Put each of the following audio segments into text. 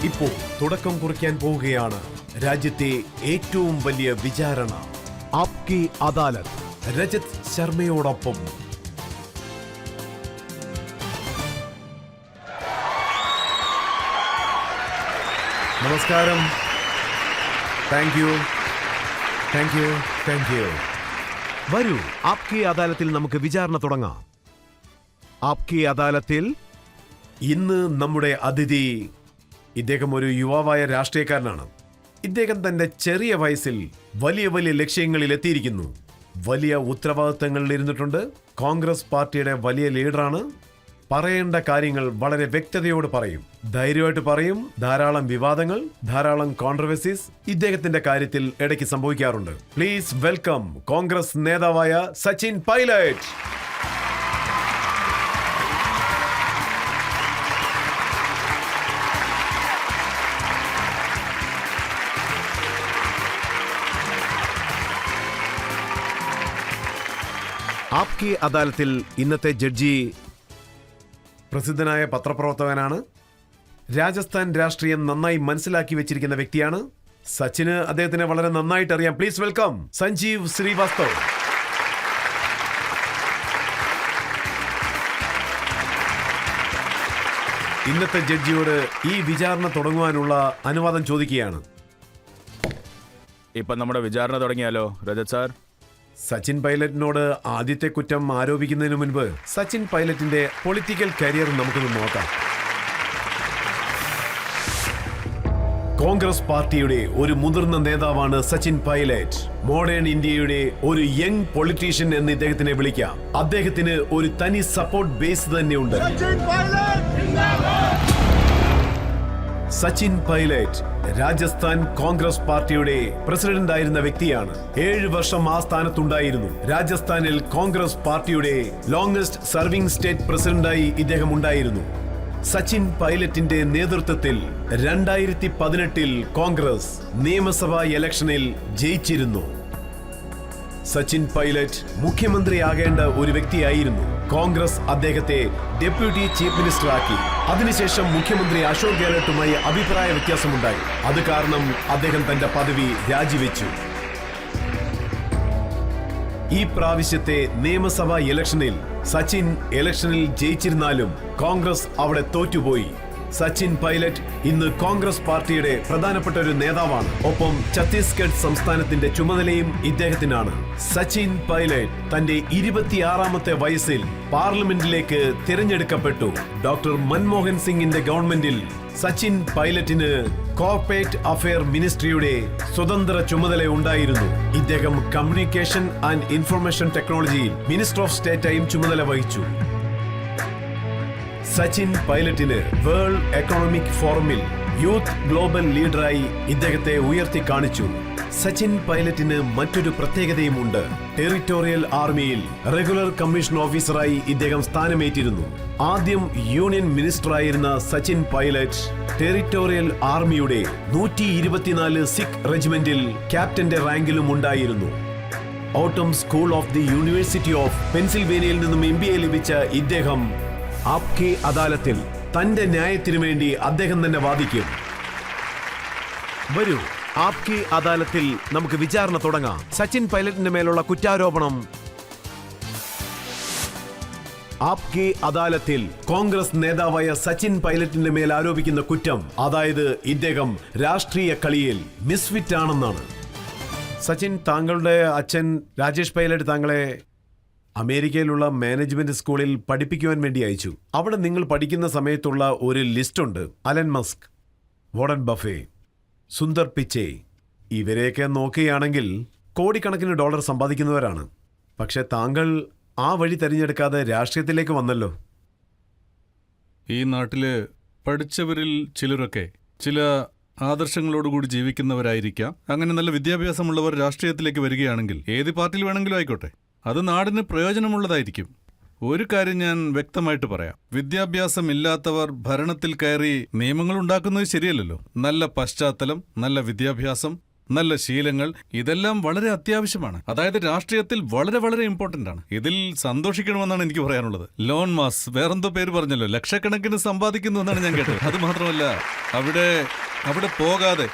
ഇപ്പോൾ തുടക്കം കുറിക്കാൻ പോവുകയാണ് രാജ്യത്തെ ഏറ്റവും വലിയ വിചാരണ. ആപ്കി അദാലത്ത് രജത് ശർമ്മയോടൊപ്പം. നമസ്കാരം. Thank you. വരൂ, ആപ്കി അദാലത്തിൽ നമുക്ക് വിചാരണ തുടങ്ങാം. ആപ്കി അദാലത്തിൽ ഇന്ന് നമ്മുടെ അതിഥി, ഇദ്ദേഹം ഒരു യുവാവായ രാഷ്ട്രീയക്കാരനാണ്. ഇദ്ദേഹം തന്റെ ചെറിയ വയസ്സിൽ വലിയ വലിയ ലക്ഷ്യങ്ങളിൽ എത്തിയിരിക്കുന്നു. വലിയ ഉത്തരവാദിത്തങ്ങളിൽ ഇരുന്നിട്ടുണ്ട്. കോൺഗ്രസ് പാർട്ടിയുടെ വലിയ ലീഡറാണ്. പറയേണ്ട കാര്യങ്ങൾ വളരെ വ്യക്തതയോട് പറയും, ധൈര്യമായിട്ട് പറയും. ധാരാളം വിവാദങ്ങൾ, ധാരാളം കോൺട്രവേഴ്സീസ് ഇദ്ദേഹത്തിന്റെ കാര്യത്തിൽ ഇടയ്ക്ക് സംഭവിക്കാറുണ്ട്. പ്ലീസ് വെൽക്കം കോൺഗ്രസ് നേതാവായ സച്ചിൻ പൈലറ്റ്. ആപ്കി അദാലത്തിൽ ഇന്നത്തെ ജഡ്ജി പ്രസിദ്ധനായ പത്രപ്രവർത്തകനാണ്. രാജസ്ഥാൻ രാഷ്ട്രീയം നന്നായി മനസ്സിലാക്കി വെച്ചിരിക്കുന്ന വ്യക്തിയാണ്. സച്ചിന് അദ്ദേഹത്തിനെ വളരെ നന്നായിട്ട് അറിയാം. Please welcome Sanjeev Srivastav. ഇന്നത്തെ ജഡ്ജിയോട് ഈ വിചാരണ തുടങ്ങുവാനുള്ള അനുവാദം ചോദിക്കുകയാണ്. ഇപ്പൊ നമ്മുടെ വിചാരണ തുടങ്ങിയാലോ രജത് സാർ? സച്ചിൻ പൈലറ്റിനോട് ആദ്യത്തെ കുറ്റം ആരോപിക്കുന്നതിന് മുൻപ് സച്ചിൻ പൈലറ്റിന്റെ പൊളിറ്റിക്കൽ കരിയർ നമുക്കൊന്ന് നോക്കാം. കോൺഗ്രസ് പാർട്ടിയുടെ ഒരു മുതിർന്ന നേതാവാണ് സച്ചിൻ പൈലറ്റ്. മോഡേൺ ഇന്ത്യയുടെ ഒരു യങ് പൊളിറ്റീഷ്യൻ എന്ന് ഇദ്ദേഹത്തിനെ വിളിക്കാം. അദ്ദേഹത്തിന് ഒരു തനി സപ്പോർട്ട് ബേസ് തന്നെയുണ്ട്. സച്ചിൻ പൈലറ്റ് രാജസ്ഥാൻ കോൺഗ്രസ് പാർട്ടിയുടെ പ്രസിഡന്റ് ആയിരുന്ന വ്യക്തിയാണ്. 7 വർഷം ആ സ്ഥാനത്തുണ്ടായിരുന്നു. രാജസ്ഥാനിൽ കോൺഗ്രസ് പാർട്ടിയുടെ ലോങ്സ്റ്റ് സർവിംഗ് സ്റ്റേറ്റ് പ്രസിഡന്റായി ഇദ്ദേഹം ഉണ്ടായിരുന്നു. സച്ചിൻ പൈലറ്റിന്റെ നേതൃത്വത്തിൽ 2018 കോൺഗ്രസ് നിയമസഭാ ഇലക്ഷനിൽ ജയിച്ചിരുന്നു. സച്ചിൻ പൈലറ്റ് മുഖ്യമന്ത്രിയാകേണ്ട ഒരു വ്യക്തിയായിരുന്നു. കോൺഗ്രസ് അദ്ദേഹത്തെ ഡെപ്യൂട്ടി ചീഫ് മിനിസ്റ്റർ ആക്കി. അതിനുശേഷം മുഖ്യമന്ത്രി അശോക് ഗെഹ്ലോട്ടുമായി അഭിപ്രായ വ്യത്യാസമുണ്ടായി. അത് കാരണം അദ്ദേഹം തന്റെ പദവി രാജിവെച്ചു. ഈ പ്രാവശ്യത്തെ നിയമസഭാ ഇലക്ഷനിൽ സച്ചിൻ ഇലക്ഷനിൽ ജയിച്ചിരുന്നാലും കോൺഗ്രസ് അവിടെ തോറ്റുപോയി. സച്ചിൻ പൈലറ്റ് ഇന്ന് കോൺഗ്രസ് പാർട്ടിയുടെ പ്രധാനപ്പെട്ട ഒരു നേതാവാണ്. ഒപ്പം ഛത്തീസ്ഗഡ് സംസ്ഥാനത്തിന്റെ ചുമതലയും ഇദ്ദേഹത്തിനാണ്. സച്ചിൻ പൈലറ്റ് തന്റെ 26ാമത്തെ വയസ്സിൽ പാർലമെന്റിലേക്ക് തിരഞ്ഞെടുക്കപ്പെട്ടു. ഡോക്ടർ മൻമോഹൻ സിംഗിന്റെ ഗവൺമെന്റിൽ സച്ചിൻ പൈലറ്റിന് കോർപ്പറേറ്റ് അഫയർ മിനിസ്ട്രിയുടെ സ്വതന്ത്ര ചുമതല ഉണ്ടായിരുന്നു. ഇദ്ദേഹം കമ്മ്യൂണിക്കേഷൻ ആൻഡ് ഇൻഫർമേഷൻ ടെക്നോളജിയിൽ മിനിസ്റ്റർ ഓഫ് സ്റ്റേറ്റായും ചുമതല വഹിച്ചു. സച്ചിൻ പൈലറ്റിന് വേൾഡ് എക്കണോമിക് ഫോറമിൽ യൂത്ത് ഗ്ലോബൽ ലീഡറായി ഇദ്ദേഹത്തെ ഉയർത്തി കാണിച്ചു. സച്ചിൻ പൈലറ്റിന് മറ്റൊരു പ്രത്യേകതയുമുണ്ട്. ടെറിട്ടോറിയൽ ആർമിയിൽ റെഗുലർ കമ്മീഷൻ ഓഫീസറായി ഇദ്ദേഹം സ്ഥാനമേറ്റിരുന്നു. ആദ്യം യൂണിയൻ മിനിസ്റ്ററായിരുന്ന സച്ചിൻ പൈലറ്റ് ടെറിട്ടോറിയൽ ആർമിയുടെ 124 സിഖ് റെജിമെന്റിൽ ക്യാപ്റ്റന്റെ റാങ്കിലും ഉണ്ടായിരുന്നു. Wharton school of the university of പെൻസിൽവേനിയയിൽ നിന്നും MBA ലഭിച്ച ഇദ്ദേഹം ആപ്കി അദാലത്തിൽ തന്റെ ന്യായത്തിനു വേണ്ടി അദ്ദേഹം തന്നെ വാദിക്കും. വരൂ, ആപ്കി അദാലത്തിൽ നമുക്ക് വിചാരണ തുടങ്ങാം. സച്ചിൻ പൈലറ്റിന്റെ മേലുള്ള കുറ്റാരോപണം. ആപ്കി അദാലത്തിൽ കോൺഗ്രസ് നേതാവായ സച്ചിൻ പൈലറ്റിന്റെ മേൽ ആരോപിക്കുന്ന കുറ്റം, അതായത് ഇദ്ദേഹം രാഷ്ട്രീയ കളിയിൽ മിസ്ഫിറ്റ് ആണെന്നാണ്. സച്ചിൻ, താങ്കളുടെ അച്ഛൻ രാജേഷ് പൈലറ്റ് താങ്കളെ അമേരിക്കയിലുള്ള മാനേജ്മെന്റ് സ്കൂളിൽ പഠിപ്പിക്കുവാൻ വേണ്ടി അയച്ചു. അവിടെ നിങ്ങൾ പഠിക്കുന്ന സമയത്തുള്ള ഒരു ലിസ്റ്റുണ്ട്. Elon Musk, Warren Buffett, Sundar Pichai, ഇവരെയൊക്കെ നോക്കുകയാണെങ്കിൽ കോടിക്കണക്കിന് ഡോളർ സമ്പാദിക്കുന്നവരാണ്. പക്ഷെ താങ്കൾ ആ വഴി തിരഞ്ഞെടുക്കാതെ രാഷ്ട്രീയത്തിലേക്ക് വന്നല്ലോ. ഈ നാട്ടില് പഠിച്ചവരിൽ ചിലരൊക്കെ ചില ആദർശങ്ങളോടുകൂടി ജീവിക്കുന്നവരായിരിക്കാം. അങ്ങനെ നല്ല വിദ്യാഭ്യാസമുള്ളവർ രാഷ്ട്രീയത്തിലേക്ക് വരികയാണെങ്കിൽ ഏത് പാർട്ടിയിൽ വേണമെങ്കിലും ആയിക്കോട്ടെ, അത് നാടിന് പ്രയോജനമുള്ളതായിരിക്കും. ഒരു കാര്യം ഞാൻ വ്യക്തമായിട്ട് പറയാം, വിദ്യാഭ്യാസം ഇല്ലാത്തവർ ഭരണത്തിൽ കയറി നിയമങ്ങൾ ഉണ്ടാക്കുന്നത് ശരിയല്ലല്ലോ. നല്ല പശ്ചാത്തലം, നല്ല വിദ്യാഭ്യാസം, നല്ല ശീലങ്ങൾ, ഇതെല്ലാം വളരെ അത്യാവശ്യമാണ്. അതായത് രാഷ്ട്രീയത്തിൽ വളരെ വളരെ ഇമ്പോർട്ടന്റ് ആണ്. ഇതിൽ സന്തോഷിക്കണമെന്നാണ് എനിക്ക് പറയാനുള്ളത്. ലോൺ മാസ് വേറെന്തോ പേര് പറഞ്ഞല്ലോ, ലക്ഷക്കണക്കിന് സമ്പാദിക്കുന്നു എന്നാണ് ഞാൻ കേട്ടത്. അത് മാത്രമല്ല, അവിടെ പോകാതെ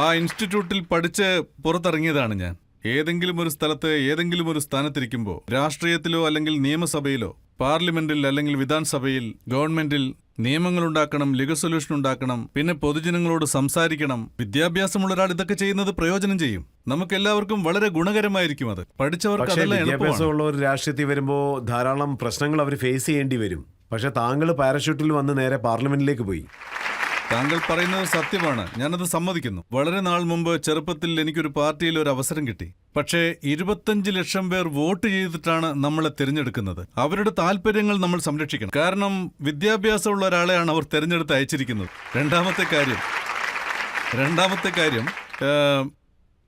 ആ ഇൻസ്റ്റിറ്റ്യൂട്ടിൽ പഠിച്ച് പുറത്തിറങ്ങിയതാണ് ഞാൻ. ഏതെങ്കിലും ഒരു സ്ഥലത്ത് ഏതെങ്കിലും ഒരു സ്ഥാനത്തിരിക്കുമ്പോൾ രാഷ്ട്രീയത്തിലോ അല്ലെങ്കിൽ നിയമസഭയിലോ പാർലമെന്റിൽ അല്ലെങ്കിൽ വിധാൻസഭയിൽ ഗവൺമെന്റിൽ നിയമങ്ങൾ ഉണ്ടാക്കണം, ലീഗൽ സൊല്യൂഷൻ ഉണ്ടാക്കണം, പിന്നെ പൊതുജനങ്ങളോട് സംസാരിക്കണം. വിദ്യാഭ്യാസമുള്ള ഒരാൾ ഇതൊക്കെ ചെയ്യുന്നത് പ്രയോജനം ചെയ്യും. നമുക്ക് എല്ലാവർക്കും വളരെ ഗുണകരമായിരിക്കും അത്. പഠിച്ചവർക്ക് പക്ഷേ അതെല്ലാം എളുപ്പമാണ്. വിദ്യാഭ്യാസമുള്ള ഒരു രാഷ്ട്രീയത്തിൽ വരുമ്പോൾ ധാരാളം പ്രശ്നങ്ങൾ അവർ ഫേസ് ചെയ്യേണ്ടി വരും. പക്ഷെ താങ്കൾ പാരഷൂട്ടിൽ വന്ന് നേരെ പാർലമെന്റിലേക്ക് പോയി. താങ്കൾ പറയുന്നത് സത്യമാണ്, ഞാനത് സമ്മതിക്കുന്നു. വളരെ നാൾ മുമ്പ് ചെറുപ്പത്തിൽ എനിക്കൊരു പാർട്ടിയിൽ ഒരു അവസരം കിട്ടി. പക്ഷേ 25 ലക്ഷം പേർ വോട്ട് ചെയ്തിട്ടാണ് നമ്മളെ തിരഞ്ഞെടുക്കുന്നത്. അവരുടെ താല്പര്യങ്ങൾ നമ്മൾ സംരക്ഷിക്കണം. കാരണം വിദ്യാഭ്യാസമുള്ള ഒരാളെയാണ് അവർ തിരഞ്ഞെടുത്ത് അയച്ചിരിക്കുന്നത്. രണ്ടാമത്തെ കാര്യം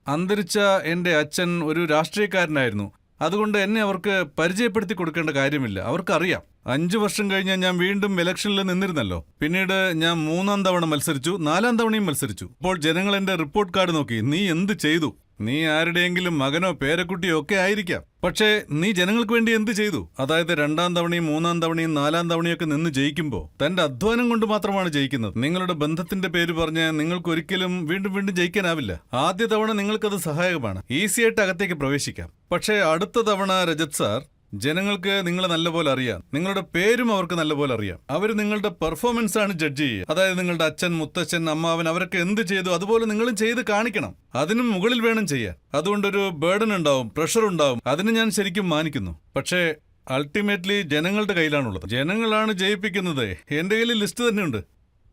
അന്തരിച്ച എൻ്റെ അച്ഛൻ ഒരു രാഷ്ട്രീയക്കാരനായിരുന്നു. അതുകൊണ്ട് എന്നെ അവർക്ക് പരിചയപ്പെടുത്തി കൊടുക്കേണ്ട കാര്യമില്ല. അവർക്കറിയാം. 5 വർഷം കഴിഞ്ഞ് ഞാൻ വീണ്ടും ഇലക്ഷനിൽ നിന്നിരുന്നല്ലോ. പിന്നീട് ഞാൻ 3-ാം തവണ മത്സരിച്ചു, 4-ാം തവണയും മത്സരിച്ചു. അപ്പോൾ ജനങ്ങൾ എൻ്റെ റിപ്പോർട്ട് കാർഡ് നോക്കി, നീ എന്ത് ചെയ്തു? നീ ആരുടെയെങ്കിലും മകനോ പേരക്കുട്ടിയോ ഒക്കെ ആയിരിക്കാം, പക്ഷേ നീ ജനങ്ങൾക്ക് വേണ്ടി എന്ത് ചെയ്തു? അതായത് 2-ാം തവണയും 3-ാം തവണയും 4-ാം തവണയൊക്കെ നിന്ന് ജയിക്കുമ്പോൾ തന്റെ അധ്വാനം കൊണ്ട് മാത്രമാണ് ജയിക്കുന്നത്. നിങ്ങളുടെ ബന്ധത്തിന്റെ പേര് പറഞ്ഞ് നിങ്ങൾക്ക് ഒരിക്കലും വീണ്ടും വീണ്ടും ജയിക്കാനാവില്ല. ആദ്യ തവണ നിങ്ങൾക്കത് സഹായകമാണ്, ഈസിയായിട്ട് അകത്തേക്ക് പ്രവേശിക്കാം. പക്ഷേ അടുത്ത തവണ രജത് സാർ, ജനങ്ങൾക്ക് നിങ്ങളെ നല്ലപോലെ അറിയാം, നിങ്ങളുടെ പേരും അവർക്ക് നല്ലപോലെ അറിയാം. അവർ നിങ്ങളുടെ പെർഫോമൻസ് ആണ് ജഡ്ജ് ചെയ്യുക. അതായത് നിങ്ങളുടെ അച്ഛൻ, മുത്തച്ഛൻ, അമ്മാവൻ അവരൊക്കെ എന്ത് ചെയ്തു അതുപോലെ നിങ്ങളും ചെയ്ത് കാണിക്കണം. അതിനും മുകളിൽ വേണം ചെയ്യാൻ. അതുകൊണ്ടൊരു ബേർഡൻ ഉണ്ടാവും, പ്രഷർ ഉണ്ടാവും. അതിന് ഞാൻ ശരിക്കും മാനിക്കുന്നു. പക്ഷേ അൾട്ടിമേറ്റ്ലി ജനങ്ങളുടെ കയ്യിലാണുള്ളത്. ജനങ്ങളാണ് ജയിപ്പിക്കുന്നത്. എന്റെ കയ്യിൽ ലിസ്റ്റ് തന്നെയുണ്ട്.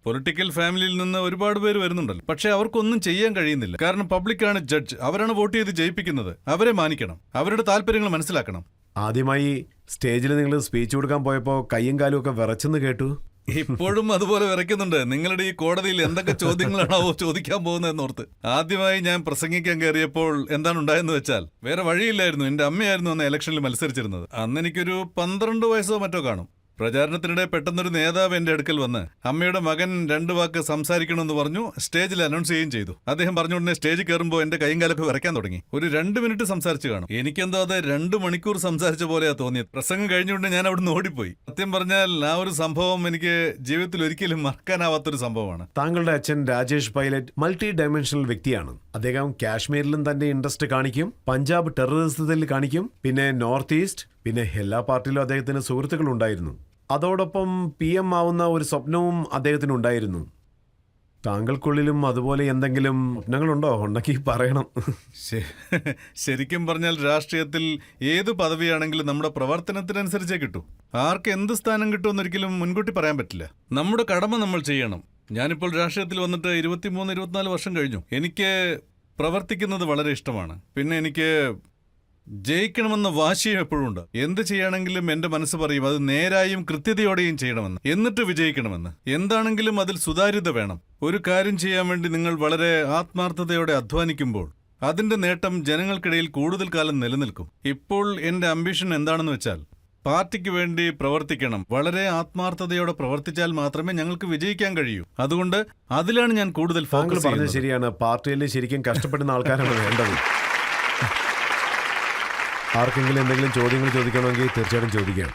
പൊളിറ്റിക്കൽ ഫാമിലിയിൽ നിന്ന് ഒരുപാട് പേര് വരുന്നുണ്ടല്ലോ. പക്ഷേ അവർക്കൊന്നും ചെയ്യാൻ കഴിയുന്നില്ല. കാരണം പബ്ലിക്കാണ് ജഡ്ജ്. അവരാണ് വോട്ട് ചെയ്ത് ജയിപ്പിക്കുന്നത്. അവരെ മാനിക്കണം, അവരുടെ താല്പര്യങ്ങൾ മനസ്സിലാക്കണം. ആദ്യമായി സ്റ്റേജിൽ നിങ്ങൾ സ്പീച്ച് കൊടുക്കാൻ പോയപ്പോൾ കയ്യും കാലും ഒക്കെ വിറച്ചെന്ന് കേട്ടു. ഇപ്പോഴും അതുപോലെ വിറയ്ക്കുന്നുണ്ട്. നിങ്ങളുടെ ഈ കോടതിയിൽ എന്തൊക്കെ ചോദ്യങ്ങളാണാവോ ചോദിക്കാൻ പോകുന്നതെന്നോർത്ത്. ആദ്യമായി ഞാൻ പ്രസംഗിക്കാൻ കയറിയപ്പോൾ എന്താണ് ഉണ്ടായെന്ന് വെച്ചാൽ, വേറെ വഴിയില്ലായിരുന്നു. എന്റെ അമ്മയായിരുന്നു അന്ന് ഇലക്ഷനിൽ മത്സരിച്ചിരുന്നത്. അന്ന് എനിക്കൊരു 12 വയസ്സോ മറ്റോ കാണും. പ്രചാരണത്തിനിടെ പെട്ടെന്നൊരു നേതാവ് എന്റെ അടുക്കൽ വന്ന് അമ്മയുടെ മകൻ 2 വാക്ക് സംസാരിക്കണമെന്ന് പറഞ്ഞു. സ്റ്റേജിൽ അനൗൺസ് ചെയ്യുകയും ചെയ്തു. അദ്ദേഹം പറഞ്ഞുകൊണ്ടേ സ്റ്റേജിൽ കയറുമ്പോൾ എന്റെ കൈയും കാലൊക്കെ വിറയ്ക്കാൻ തുടങ്ങി. ഒരു 2 മിനിറ്റ് സംസാരിച്ചു കാണും. എനിക്കെന്തോ അത് 2 മണിക്കൂർ സംസാരിച്ച പോലെയാ തോന്നിയത്. പ്രസംഗം കഴിഞ്ഞുകൊണ്ട് ഞാൻ അവിടുന്ന് ഓടിപ്പോയി. സത്യം പറഞ്ഞാൽ ആ ഒരു സംഭവം എനിക്ക് ജീവിതത്തിൽ ഒരിക്കലും മറക്കാനാവാത്തൊരു സംഭവമാണ്. താങ്കളുടെ അച്ഛൻ രാജേഷ് പൈലറ്റ് മൾട്ടി ഡയമെൻഷണൽ വ്യക്തിയാണ്. അദ്ദേഹം കാശ്മീരിലും തന്റെ ഇൻട്രസ്റ്റ് കാണിക്കും, പഞ്ചാബ് ടെററിസത്തിൽ കാണിക്കും, പിന്നെ നോർത്ത് ഈസ്റ്റ്, പിന്നെ എല്ലാ പാർട്ടിയിലും അദ്ദേഹത്തിന് സുഹൃത്തുക്കൾ ഉണ്ടായിരുന്നു. അതോടൊപ്പം PM ആവുന്ന ഒരു സ്വപ്നവും അദ്ദേഹത്തിന് ഉണ്ടായിരുന്നു. താങ്കൾക്കുള്ളിലും അതുപോലെ എന്തെങ്കിലും സ്വപ്നങ്ങളുണ്ടോ? ഉണ്ടെങ്കിൽ പറയണം. ശരിക്കും പറഞ്ഞാൽ രാഷ്ട്രീയത്തിൽ ഏത് പദവിയാണെങ്കിലും നമ്മുടെ പ്രവർത്തനത്തിനനുസരിച്ചേ കിട്ടൂ. ആർക്ക് എന്ത് സ്ഥാനം കിട്ടുമെന്നൊരിക്കലും മുൻകൂട്ടി പറയാൻ പറ്റില്ല. നമ്മുടെ കടമ നമ്മൾ ചെയ്യണം. ഞാനിപ്പോൾ രാഷ്ട്രീയത്തിൽ വന്നിട്ട് 23-24 വർഷം കഴിഞ്ഞു. എനിക്ക് പ്രവർത്തിക്കുന്നത് വളരെ ഇഷ്ടമാണ്. പിന്നെ എനിക്ക് ജയിക്കണമെന്ന വാശിയും എപ്പോഴും ഉണ്ട്. എന്ത് ചെയ്യുകയാണെങ്കിലും എന്റെ മനസ്സ് പറയും അത് നേരായും കൃത്യതയോടെയും ചെയ്യണമെന്ന്, എന്നിട്ട് വിജയിക്കണമെന്ന്. എന്താണെങ്കിലും അതിൽ സുതാര്യത വേണം. ഒരു കാര്യം ചെയ്യാൻ വേണ്ടി നിങ്ങൾ വളരെ ആത്മാർത്ഥതയോടെ അധ്വാനിക്കുമ്പോൾ അതിന്റെ നേട്ടം ജനങ്ങൾക്കിടയിൽ കൂടുതൽ കാലം നിലനിൽക്കും. ഇപ്പോൾ എന്റെ അംബിഷൻ എന്താണെന്ന് വെച്ചാൽ, പാർട്ടിക്ക് വേണ്ടി പ്രവർത്തിക്കണം. വളരെ ആത്മാർത്ഥതയോടെ പ്രവർത്തിച്ചാൽ മാത്രമേ ഞങ്ങൾക്ക് വിജയിക്കാൻ കഴിയൂ. അതുകൊണ്ട് അതിലാണ് ഞാൻ കൂടുതൽ ഫോക്കസ് ചെയ്യുന്നത്. ശരിയാണ്, പാർട്ടിയിൽ ശരിക്കും കഷ്ടപ്പെടുന്ന ആൾക്കാരാണ് വേണ്ടത്. ആർക്കെങ്കിലും എന്തെങ്കിലും ചോദ്യങ്ങൾ ചോദിക്കണമെങ്കിൽ തീർച്ചയായിട്ടും ചോദിക്കാം.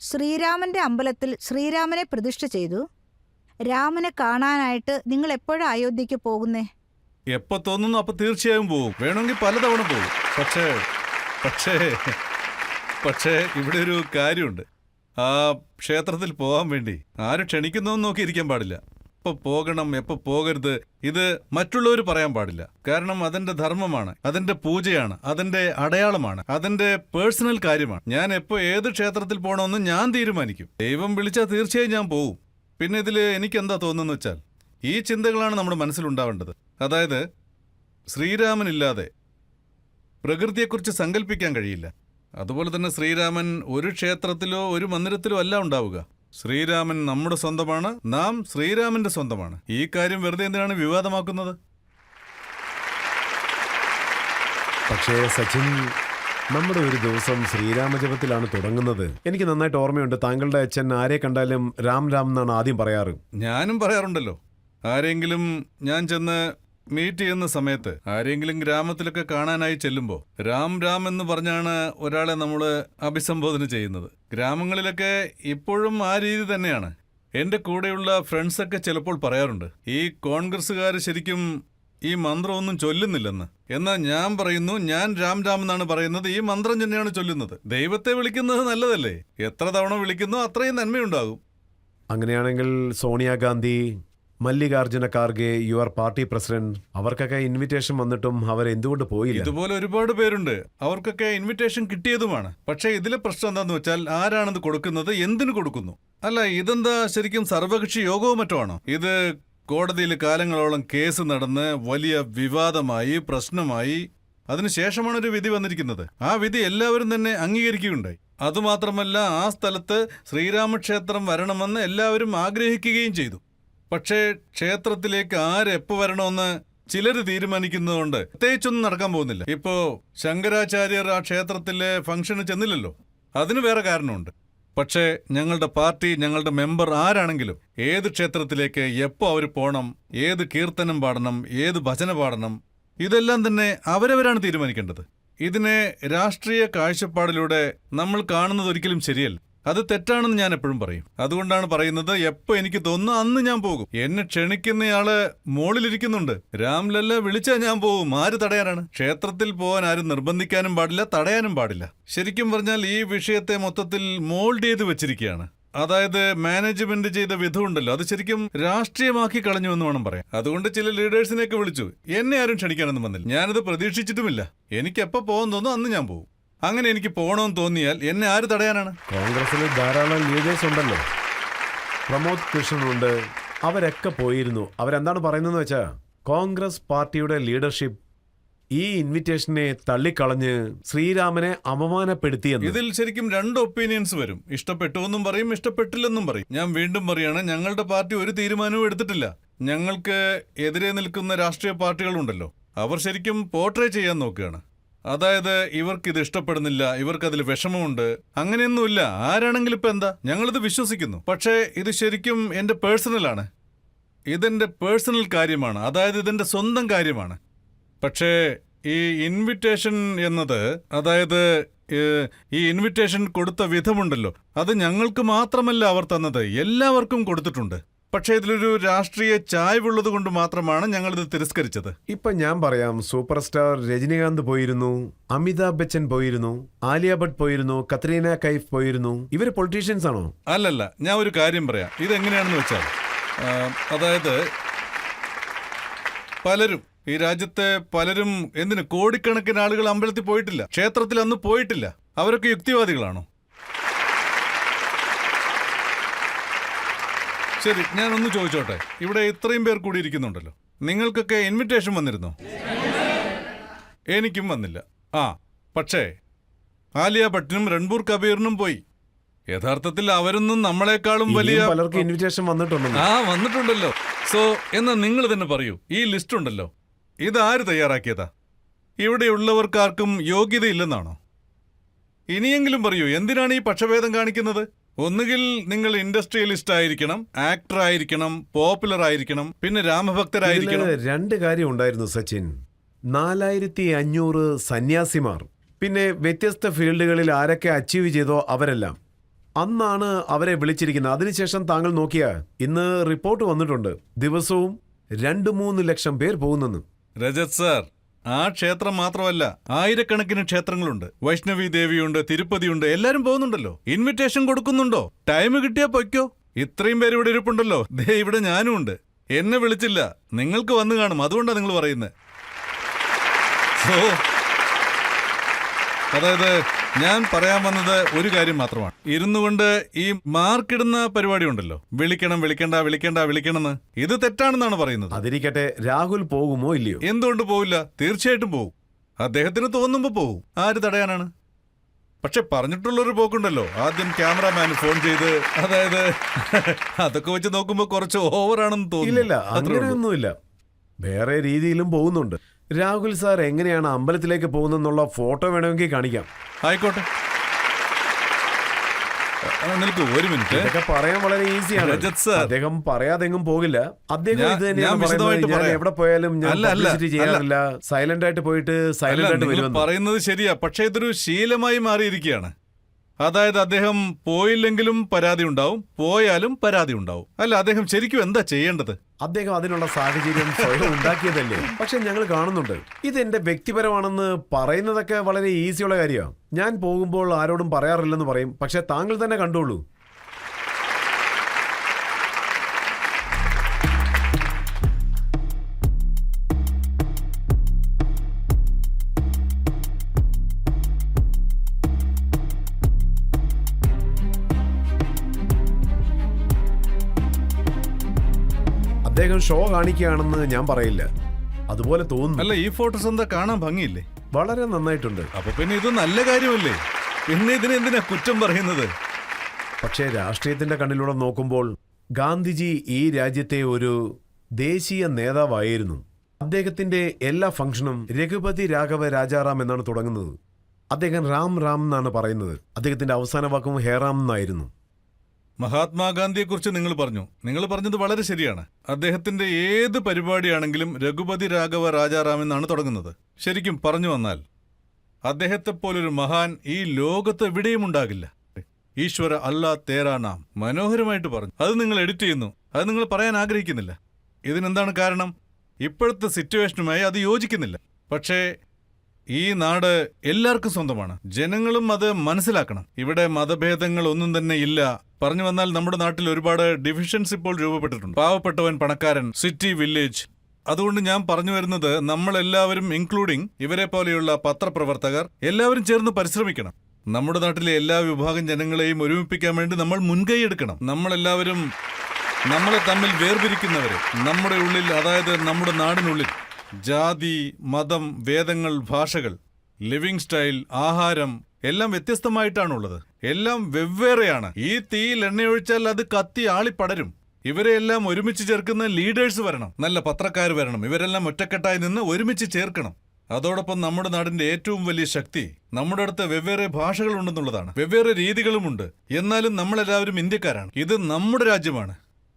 ശ്രീരാമന്റെ അമ്പലത്തിൽ ശ്രീരാമനെ പ്രതിഷ്ഠ ചെയ്തു. രാമനെ കാണാനായിട്ട് നിങ്ങൾ എപ്പോഴാണ് അയോധ്യയ്ക്ക് പോകുന്നേ? എപ്പോ തോന്നുന്നു അപ്പൊ തീർച്ചയായും പോകും. വേണമെങ്കിൽ പലതവണ പോകും. പക്ഷേ ഇവിടെ ഒരു കാര്യമുണ്ട്. ആ ക്ഷേത്രത്തിൽ പോകാൻ വേണ്ടി ആര് ക്ഷണിക്കുന്നതെന്ന് നോക്കി ഇരിക്കാൻ പാടില്ല. എപ്പോൾ പോകണം, എപ്പോൾ പോകരുത്, ഇത് മറ്റുള്ളവർ പറയാൻ പാടില്ല. കാരണം അതെന്റെ ധർമ്മമാണ്, അതെന്റെ പൂജയാണ്, അതെന്റെ അടയാളമാണ്, അതെന്റെ പേഴ്സണൽ കാര്യമാണ്. ഞാൻ എപ്പോൾ ഏത് ക്ഷേത്രത്തിൽ പോകണമെന്ന് ഞാൻ തീരുമാനിക്കും. ദൈവം വിളിച്ചാൽ തീർച്ചയായും ഞാൻ പോകും. പിന്നെ ഇതിൽ എനിക്കെന്താ തോന്നുന്നു വെച്ചാൽ, ഈ ചിന്തകളാണ് നമ്മുടെ മനസ്സിലുണ്ടാവേണ്ടത്. അതായത് ശ്രീരാമനില്ലാതെ പ്രകൃതിയെക്കുറിച്ച് സങ്കല്പിക്കാൻ കഴിയില്ല. അതുപോലെ തന്നെ ശ്രീരാമൻ ഒരു ക്ഷേത്രത്തിലോ ഒരു മന്ദിരത്തിലോ അല്ല ഉണ്ടാവുക. ശ്രീരാമൻ നമ്മുടെ സ്വന്തമാണ്, നാം ശ്രീരാമന്റെ സ്വന്തമാണ്. ഈ കാര്യം വെറുതെ എന്തിനാണ് വിവാദമാക്കുന്നത്? പക്ഷേ സച്ചിൻ, നമ്മുടെ ഒരു ദിവസം ശ്രീരാമജപത്തിലാണ് തുടങ്ങുന്നത്. എനിക്ക് നന്നായിട്ട് ഓർമ്മയുണ്ട്. താങ്കളുടെ അച്ഛൻ ആരെ കണ്ടാലും രാം രാം എന്നാണ് ആദ്യം പറയാറ്. ഞാനും പറയാറുണ്ടല്ലോ. ആരെങ്കിലും ഞാൻ ചെന്ന് മീറ്റ് ചെയ്യുന്ന സമയത്ത് ആരെങ്കിലും ഗ്രാമത്തിലൊക്കെ കാണാനായി ചെല്ലുമ്പോൾ രാം രാം എന്ന് പറഞ്ഞാണ് ഒരാളെ നമ്മൾ അഭിസംബോധന ചെയ്യുന്നത്. ഗ്രാമങ്ങളിലൊക്കെ ഇപ്പോഴും ആ രീതി തന്നെയാണ്. എൻ്റെ കൂടെയുള്ള ഫ്രണ്ട്സൊക്കെ ചിലപ്പോൾ പറയാറുണ്ട്, ഈ കോൺഗ്രസ്സുകാർ ശരിക്കും ഈ മന്ത്രമൊന്നും ചൊല്ലുന്നില്ലെന്ന്. എന്നാൽ ഞാൻ പറയുന്നു, ഞാൻ രാം രാം എന്നാണ് പറയുന്നത്, ഈ മന്ത്രം തന്നെയാണ് ചൊല്ലുന്നത്. ദൈവത്തെ വിളിക്കുന്നത് നല്ലതല്ലേ? എത്ര തവണ വിളിക്കുന്നോ അത്രയും നന്മയുണ്ടാകും. അങ്ങനെയാണെങ്കിൽ Sonia Gandhi, Mallikarjuna Kharge, your party president, അവർക്കൊക്കെ ഇൻവിറ്റേഷൻ വന്നിട്ടും അവർ എന്തുകൊണ്ട് പോയില്ല? ഇതുപോലെ ഒരുപാട് പേരുണ്ട്, അവർക്കൊക്കെ ഇൻവിറ്റേഷൻ കിട്ടിയതുമാണ്. പക്ഷേ ഇതിലെ പ്രശ്നം എന്താന്ന് വെച്ചാൽ ആരാണത് കൊടുക്കുന്നത്, എന്തിനു കൊടുക്കുന്നു? അല്ല, ഇതെന്താ ശരിക്കും സർവകക്ഷി യോഗവും മറ്റോ ആണോ? ഇത് കോടതിയിൽ കാലങ്ങളോളം കേസ് നടന്ന് വലിയ വിവാദമായി, പ്രശ്നമായി. അതിനുശേഷമാണ് ഒരു വിധി വന്നിരിക്കുന്നത്. ആ വിധി എല്ലാവരും തന്നെ അംഗീകരിക്കുകയുണ്ടായി. അതുമാത്രമല്ല, ആ സ്ഥലത്ത് ശ്രീരാമക്ഷേത്രം വരണമെന്ന് എല്ലാവരും ആഗ്രഹിക്കുകയും ചെയ്തു. പക്ഷേ ക്ഷേത്രത്തിലേക്ക് ആരെപ്പോൾ വരണമെന്ന് ചിലർ തീരുമാനിക്കുന്നതുകൊണ്ട് പ്രത്യേകിച്ചൊന്നും നടക്കാൻ പോകുന്നില്ല. ഇപ്പോ ശങ്കരാചാര്യർ ആ ക്ഷേത്രത്തിലെ ഫംഗ്ഷന് ചെന്നില്ലല്ലോ, അതിന് വേറെ കാരണമുണ്ട്. പക്ഷേ ഞങ്ങളുടെ പാർട്ടി, ഞങ്ങളുടെ മെമ്പർ ആരാണെങ്കിലും ഏത് ക്ഷേത്രത്തിലേക്ക് എപ്പോൾ അവർ പോകണം, ഏത് കീർത്തനം പാടണം, ഏത് ഭജന പാടണം, ഇതെല്ലാം തന്നെ അവരവരാണ് തീരുമാനിക്കേണ്ടത്. ഇതിനെ രാഷ്ട്രീയ കാഴ്ചപ്പാടിലൂടെ നമ്മൾ കാണുന്നത് ഒരിക്കലും ശരിയല്ല. അത് തെറ്റാണെന്ന് ഞാൻ എപ്പോഴും പറയും. അതുകൊണ്ടാണ് പറയുന്നത്, എപ്പോൾ എനിക്ക് തോന്നുന്നു അന്ന് ഞാൻ പോകും. എന്നെ ക്ഷണിക്കുന്നയാള് മോളിലിരിക്കുന്നുണ്ട്. രാംലല്ല വിളിച്ചാൽ ഞാൻ പോകും. ആര് തടയാനാണ്? ക്ഷേത്രത്തിൽ പോകാൻ ആരും നിർബന്ധിക്കാനും പാടില്ല, തടയാനും പാടില്ല. ശരിക്കും പറഞ്ഞാൽ ഈ വിഷയത്തെ മൊത്തത്തിൽ മോൾഡ് ചെയ്ത് വെച്ചിരിക്കുകയാണ്. അതായത് മാനേജ്മെന്റ് ചെയ്ത വിധമുണ്ടല്ലോ, അത് ശരിക്കും രാഷ്ട്രീയമാക്കി കളഞ്ഞു എന്ന് വേണം പറയാം. അതുകൊണ്ട് ചില ലീഡേഴ്സിനെയൊക്കെ വിളിച്ചു. എന്നെ ആരും ക്ഷണിക്കാനൊന്നും വന്നില്ല. ഞാനത് പ്രതീക്ഷിച്ചിട്ടുമില്ല. എനിക്ക് എപ്പോൾ പോകാൻ തോന്നുന്നു അന്ന് ഞാൻ പോകും. അങ്ങനെ എനിക്ക് പോകണമെന്ന് തോന്നിയാൽ എന്നെ ആര് തടയാനാണ്? കോൺഗ്രസിൽ ധാരാളം ലീഡേഴ്സ് ഉണ്ടല്ലോ. പ്രമോദ് കൃഷ്ണനുണ്ട്, അവരൊക്കെ പോയിരുന്നു. അവരെന്താണ് പറയുന്നതെന്ന് വെച്ചാൽ, കോൺഗ്രസ് പാർട്ടിയുടെ ലീഡർഷിപ്പ് ഈ ഇൻവിറ്റേഷനെ തള്ളിക്കളഞ്ഞ് ശ്രീരാമനെ അപമാനപ്പെടുത്തിയെന്ന്. ഇതിൽ ശരിക്കും രണ്ട് ഒപ്പീനിയൻസ് വരും. ഇഷ്ടപ്പെട്ടു എന്നും പറയും, ഇഷ്ടപ്പെട്ടില്ലെന്നും പറയും. ഞാൻ വീണ്ടും പറയാണ്, ഞങ്ങളുടെ പാർട്ടി ഒരു തീരുമാനവും എടുത്തിട്ടില്ല. ഞങ്ങൾക്ക് എതിരെ നിൽക്കുന്ന രാഷ്ട്രീയ പാർട്ടികളുണ്ടല്ലോ, അവർ ശരിക്കും പോർട്രേ ചെയ്യാൻ നോക്കുകയാണ്. അതായത് ഇവർക്കിത് ഇഷ്ടപ്പെടുന്നില്ല, ഇവർക്കതിൽ വിഷമമുണ്ട്, അങ്ങനെയൊന്നുമില്ല. ആരാണെങ്കിലും ഇപ്പം എന്താ, ഞങ്ങളിത് വിശ്വസിക്കുന്നു. പക്ഷേ ഇത് ശരിക്കും എൻ്റെ പേഴ്സണലാണ്. ഇതെൻ്റെ പേഴ്സണൽ കാര്യമാണ്, അതായത് ഇതെൻ്റെ സ്വന്തം കാര്യമാണ്. പക്ഷേ ഈ ഇൻവിറ്റേഷൻ എന്നത്, അതായത് ഈ ഇൻവിറ്റേഷൻ കൊടുത്ത വിധമുണ്ടല്ലോ, അത് ഞങ്ങൾക്ക് മാത്രമല്ല അവർ തന്നത്, എല്ലാവർക്കും കൊടുത്തിട്ടുണ്ട്. പക്ഷേ ഇതിലൊരു രാഷ്ട്രീയ ചായ്വുള്ളത് കൊണ്ട് മാത്രമാണ് ഞങ്ങളിത് തിരസ്കരിച്ചത്. ഇപ്പൊ ഞാൻ പറയാം, സൂപ്പർ സ്റ്റാർ രജനികാന്ത് പോയിരുന്നു, അമിതാഭ് ബച്ചൻ പോയിരുന്നു, ആലിയ ഭട്ട് പോയിരുന്നു, കത്രീന കൈഫ് പോയിരുന്നു. ഇവര് പൊളിറ്റീഷ്യൻസ് ആണോ? അല്ലല്ല, ഞാൻ ഒരു കാര്യം പറയാം. ഇതെങ്ങനെയാണെന്ന് വെച്ചാൽ, അതായത് പലരും, ഈ രാജ്യത്തെ പലരും, എന്തിന് കോടിക്കണക്കിന് ആളുകൾ അമ്പലത്തിൽ പോയിട്ടില്ല, ക്ഷേത്രത്തിൽ അന്ന് പോയിട്ടില്ല. അവരൊക്കെ യുക്തിവാദികളാണോ? ശരി, ഞാനൊന്ന് ചോദിച്ചോട്ടെ. ഇവിടെ ഇത്രയും പേർ കൂടി ഇരിക്കുന്നുണ്ടല്ലോ, നിങ്ങൾക്കൊക്കെ ഇൻവിറ്റേഷൻ വന്നിരുന്നോ? എനിക്കും വന്നില്ല. പക്ഷേ ആലിയ ഭട്ടിനും രൺബീർ കബീറിനും പോയി. യഥാർത്ഥത്തിൽ അവരൊന്നും നമ്മളെക്കാളും വലിയ പലർക്കും ഇൻവിറ്റേഷൻ വന്നിട്ടുണ്ടല്ലോ. വന്നിട്ടുണ്ടല്ലോ. സോ എന്നാ നിങ്ങൾ തന്നെ പറയൂ, ഈ ലിസ്റ്റ് ഉണ്ടല്ലോ, ഇതാര് തയ്യാറാക്കിയതാ? ഇവിടെയുള്ളവർക്കാർക്കും യോഗ്യതയില്ലെന്നാണോ? ഇനിയെങ്കിലും പറയൂ, എന്തിനാണ് ഈ പക്ഷഭേദം കാണിക്കുന്നത്? ഒന്നുകിൽ നിങ്ങൾ ഇൻഡസ്ട്രിയലിസ്റ്റ് ആയിരിക്കണം, ആക്ടർ ആയിരിക്കണം, പോപ്പുലർ ആയിരിക്കണം, പിന്നെ രാമഭക്തരായിരിക്കണം. രണ്ട് കാര്യം ഉണ്ടായിരുന്നു സച്ചിൻ. 4500 സന്യാസിമാർ, പിന്നെ വ്യത്യസ്ത ഫീൽഡുകളിൽ ആരൊക്കെ അച്ചീവ് ചെയ്തോ അവരെല്ലാം. അന്നാണ് അവരെ വിളിച്ചിരിക്കുന്നത്. അതിനുശേഷം താങ്കൾ നോക്കിയാൽ ഇന്ന് റിപ്പോർട്ട് വന്നിട്ടുണ്ട്, ദിവസവും 2-3 ലക്ഷം പേർ പോകുന്നെന്ന്. രജത് സാർ, ആ ക്ഷേത്രം മാത്രമല്ല, ആയിരക്കണക്കിന് ക്ഷേത്രങ്ങളുണ്ട്. വൈഷ്ണവി ദേവിയുണ്ട്, തിരുപ്പതിയുണ്ട്, എല്ലാരും പോകുന്നുണ്ടല്ലോ. ഇൻവിറ്റേഷൻ കൊടുക്കുന്നുണ്ടോ? ടൈം കിട്ടിയാ പൊയ്ക്കോ. ഇത്രയും പേര് ഇവിടെ ഇരിപ്പുണ്ടല്ലോ, ദേ ഇവിടെ ഞാനും ഉണ്ട്. എന്നെ വിളിച്ചില്ല, നിങ്ങൾക്ക് വന്നു കാണും, അതുകൊണ്ടാണ് നിങ്ങൾ പറയുന്നത്. അതായത് ഞാൻ പറയാൻ വന്നത് ഒരു കാര്യം മാത്രമാണ്. ഇരുന്നു കൊണ്ട് ഈ മാർക്കിടുന്ന പരിപാടി ഉണ്ടല്ലോ, വിളിക്കണം, വിളിക്കണ്ട, വിളിക്കണ്ട, വിളിക്കണമെന്ന്, ഇത് തെറ്റാണെന്നാണ് പറയുന്നത്. അതിരിക്കട്ടെ, രാഹുൽ പോകുമോ ഇല്ലയോ? എന്തുകൊണ്ട് പോവില്ല? തീർച്ചയായിട്ടും പോകും. അദ്ദേഹത്തിന് തോന്നുമ്പോൾ പോകും. ആര് തടയാനാണ്? പക്ഷെ പറഞ്ഞിട്ടുള്ളൊരു പോക്കുണ്ടല്ലോ, ആദ്യം ക്യാമറാമാൻ ഫോൺ ചെയ്ത്, അതായത് അതൊക്കെ വെച്ച് നോക്കുമ്പോൾ കുറച്ച് ഓവറാണെന്ന് തോന്നുന്നു. ഇല്ല, അങ്ങനെയൊന്നുമില്ല. വേറെ രീതിയിലും പോകുന്നുണ്ട്. രാഹുൽ സാർ എങ്ങനെയാണ് അമ്പലത്തിലേക്ക് പോകുന്നെന്നുള്ള ഫോട്ടോ വേണമെങ്കിൽ കാണിക്കാം. ആയിക്കോട്ടെ. നിൽക്കൂ ഒരു മിനിറ്റ്. ഇതൊക്കെ പറയാൻ വളരെ ഈസിയാണ്. രജത് സർ, അദ്ദേഹം പറയാതെങ്ങും പോകില്ല. അദ്ദേഹം ഇത് ഞാൻ തന്നെയാണ് വിശദമായിട്ട് പറയുന്നത്. ഞാൻ പറയാം. എവിടെ പോയാലും ഞാൻ അല്ല, അല്ല, publicity ചെയ്യാറില്ല. സൈലന്റ് ആയിട്ട് പോയിട്ട് സൈലന്റ് ആയിട്ട് നിങ്ങൾ വരുമെന്ന്. പറയുന്നത് ശരിയാ, പക്ഷെ ഇതൊരു ശീലമായി മാറിയിരിക്കുകയാണ്. അതായത് അദ്ദേഹം പോയില്ലെങ്കിലും പരാതി ഉണ്ടാവും, പോയാലും പരാതി ഉണ്ടാവും. അല്ല, അദ്ദേഹം ശരിക്കും എന്താ ചെയ്യേണ്ടത്? അദ്ദേഹം അതിനുള്ള സാഹചര്യം സ്വയം ഉണ്ടാക്കിയതല്ലേ. പക്ഷെ ഞങ്ങൾ കാണുന്നുണ്ട്, ഇത് എന്റെ വ്യക്തിപരമാണെന്ന് പറയുന്നതൊക്കെ വളരെ ഈസിയുള്ള കാര്യമാണ്. ഞാൻ പോകുമ്പോൾ ആരോടും പറയാറില്ലെന്ന് പറയും, പക്ഷെ താങ്കൾ തന്നെ കണ്ടോളൂ. അദ്ദേഹം ഷോ കാണിക്കുകയാണെന്ന് ഞാൻ പറയില്ല, അതുപോലെ തോന്നുന്നു. അല്ല, ഈ ഫോട്ടോസ് എന്താ കാണാൻ ഭംഗിയില്ലേ? വളരെ നന്നായിട്ടുണ്ട്. അപ്പൊ പിന്നെ ഇത് നല്ല കാര്യമല്ലേ? പിന്നെ ഇതിനെന്തിനാ കുറ്റം പറയുന്നത്? പക്ഷേ രാഷ്ട്രീയത്തിന്റെ കണ്ണിലൂടെ നോക്കുമ്പോൾ ഗാന്ധിജി ഈ രാജ്യത്തെ ഒരു ദേശീയ നേതാവായിരുന്നു. അദ്ദേഹത്തിന്റെ എല്ലാ ഫംഗ്ഷനും രഘുപതി രാഘവ രാജാറാം എന്നാണ് തുടങ്ങുന്നത്. അദ്ദേഹം റാം റാം എന്നാണ് പറയുന്നത്. അദ്ദേഹത്തിന്റെ അവസാന വാക്കും ഹേറാം എന്നായിരുന്നു. മഹാത്മാഗാന്ധിയെക്കുറിച്ച് നിങ്ങൾ പറഞ്ഞു. നിങ്ങൾ പറഞ്ഞത് വളരെ ശരിയാണ്. അദ്ദേഹത്തിന്റെ ഏത് പരിപാടിയാണെങ്കിലും രഘുപതി രാഘവ രാജാറാം എന്നാണ് തുടങ്ങുന്നത്. ശരിക്കും പറഞ്ഞു വന്നാൽ അദ്ദേഹത്തെപ്പോലൊരു മഹാൻ ഈ ലോകത്ത് എവിടെയും ഉണ്ടാകില്ല. ഈശ്വര അല്ലാ തേരാ നാം. മനോഹരമായിട്ട് പറഞ്ഞു. അത് നിങ്ങൾ എഡിറ്റ് ചെയ്യുന്നു. അത് നിങ്ങൾ പറയാൻ ആഗ്രഹിക്കുന്നില്ല. ഇതിനെന്താണ് കാരണം? ഇപ്പോഴത്തെ സിറ്റുവേഷനുമായി അത് യോജിക്കുന്നില്ല. പക്ഷേ ഈ നാട് എല്ലാവർക്കും സ്വന്തമാണ്. ജനങ്ങളും അത് മനസ്സിലാക്കണം. ഇവിടെ മതഭേദങ്ങൾ ഒന്നും തന്നെ ഇല്ല. പറഞ്ഞു വന്നാൽ നമ്മുടെ നാട്ടിൽ ഒരുപാട് ഡിവിഷൻസ് ഇപ്പോൾ രൂപപ്പെട്ടിട്ടുണ്ട്. പാവപ്പെട്ടവൻ, പണക്കാരൻ, സിറ്റി, വില്ലേജ്. അതുകൊണ്ട് ഞാൻ പറഞ്ഞു വരുന്നത്, നമ്മളെല്ലാവരും ഇൻക്ലൂഡിംഗ് ഇവരെ പോലെയുള്ള പത്രപ്രവർത്തകർ എല്ലാവരും ചേർന്ന് പരിശ്രമിക്കണം. നമ്മുടെ നാട്ടിലെ എല്ലാ വിഭാഗം ജനങ്ങളെയും ഒരുമിപ്പിക്കാൻ വേണ്ടി നമ്മൾ മുൻകൈ എടുക്കണം. നമ്മളെല്ലാവരും നമ്മളെ തമ്മിൽ വേർപിരിക്കുന്നവരെ നമ്മുടെ ഉള്ളിൽ, അതായത് നമ്മുടെ നാടിനുള്ളിൽ ജാതി, മതം, വേദങ്ങൾ, ഭാഷകൾ, ലിവിംഗ് സ്റ്റൈൽ, ആഹാരം എല്ലാം വ്യത്യസ്തമായിട്ടാണുള്ളത്. എല്ലാം വെവ്വേറെയാണ്. ഈ തീയിൽ എണ്ണയൊഴിച്ചാൽ അത് കത്തി ആളിപ്പടരും. ഇവരെയെല്ലാം ഒരുമിച്ച് ചേർക്കുന്ന ലീഡേഴ്സ് വരണം, നല്ല പത്രക്കാർ വരണം. ഇവരെല്ലാം ഒറ്റക്കെട്ടായി നിന്ന് ഒരുമിച്ച് ചേർക്കണം. അതോടൊപ്പം നമ്മുടെ നാടിന്റെ ഏറ്റവും വലിയ ശക്തി നമ്മുടെ അടുത്ത് വെവ്വേറെ ഭാഷകളുണ്ടെന്നുള്ളതാണ്. വെവ്വേറെ രീതികളുമുണ്ട്. എന്നാലും നമ്മളെല്ലാവരും ഇന്ത്യക്കാരാണ്. ഇത് നമ്മുടെ രാജ്യമാണ്.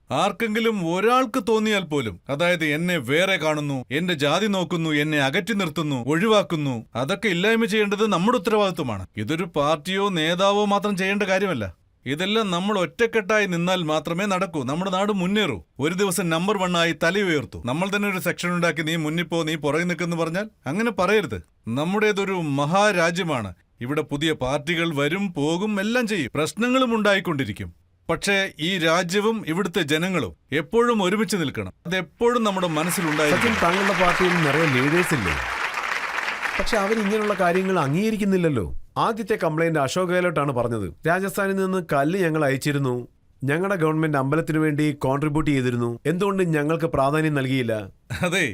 ആർക്കെങ്കിലും ഒരാൾക്ക് തോന്നിയാൽ പോലും, അതായത് എന്നെ വേറെ കാണുന്നു, എന്റെ ജാതി നോക്കുന്നു, എന്നെ അകറ്റി നിർത്തുന്നു, ഒഴിവാക്കുന്നു, അതൊക്കെ ഇല്ലായ്മ ചെയ്യേണ്ടത് നമ്മുടെ ഉത്തരവാദിത്വമാണ്. ഇതൊരു പാർട്ടിയോ നേതാവോ മാത്രം ചെയ്യേണ്ട കാര്യമല്ല. ഇതെല്ലാം നമ്മൾ ഒറ്റക്കെട്ടായി നിന്നാൽ മാത്രമേ നടക്കൂ. നമ്മുടെ നാട് മുന്നേറൂ. ഒരു ദിവസം നമ്പർ 1 ആയി തല ഉയർത്തു. നമ്മൾ തന്നെ ഒരു സെക്ഷൻ ഉണ്ടാക്കി നീ മുന്നിപ്പോ, നീ പുറകെ നിൽക്കെന്ന് പറഞ്ഞാൽ അങ്ങനെ പറയരുത്. നമ്മുടേതൊരു മഹാരാജ്യമാണ്. ഇവിടെ പുതിയ പാർട്ടികൾ വരും, പോകും, എല്ലാം ചെയ്യും. പ്രശ്നങ്ങളും ഉണ്ടായിക്കൊണ്ടിരിക്കും. പക്ഷേ ഈ രാജ്യവും ഇവിടുത്തെ ജനങ്ങളും എപ്പോഴും ഒരുമിച്ച് നിൽക്കണം. അതെപ്പോഴും നമ്മുടെ മനസ്സിലുണ്ടായിരിക്കും. താങ്കളുടെ പാർട്ടിയിൽ നിറയെ ലീഡേഴ്സ് ഇല്ലേ? പക്ഷെ അവരിങ്ങനെയുള്ള കാര്യങ്ങൾ അംഗീകരിക്കുന്നില്ലല്ലോ. ആദ്യത്തെ കംപ്ലൈന്റ് അശോക് ഗെഹ്ലോട്ടാണ് പറഞ്ഞത്. രാജസ്ഥാനിൽ നിന്ന് കല്ല് ഞങ്ങൾ അയച്ചിരുന്നു, ഞങ്ങളുടെ ഗവൺമെന്റ് അമ്പലത്തിനു വേണ്ടി കോൺട്രിബ്യൂട്ട് ചെയ്തിരുന്നു, എന്തുകൊണ്ട് ഞങ്ങൾക്ക് പ്രാധാന്യം നൽകിയില്ല? അതെ,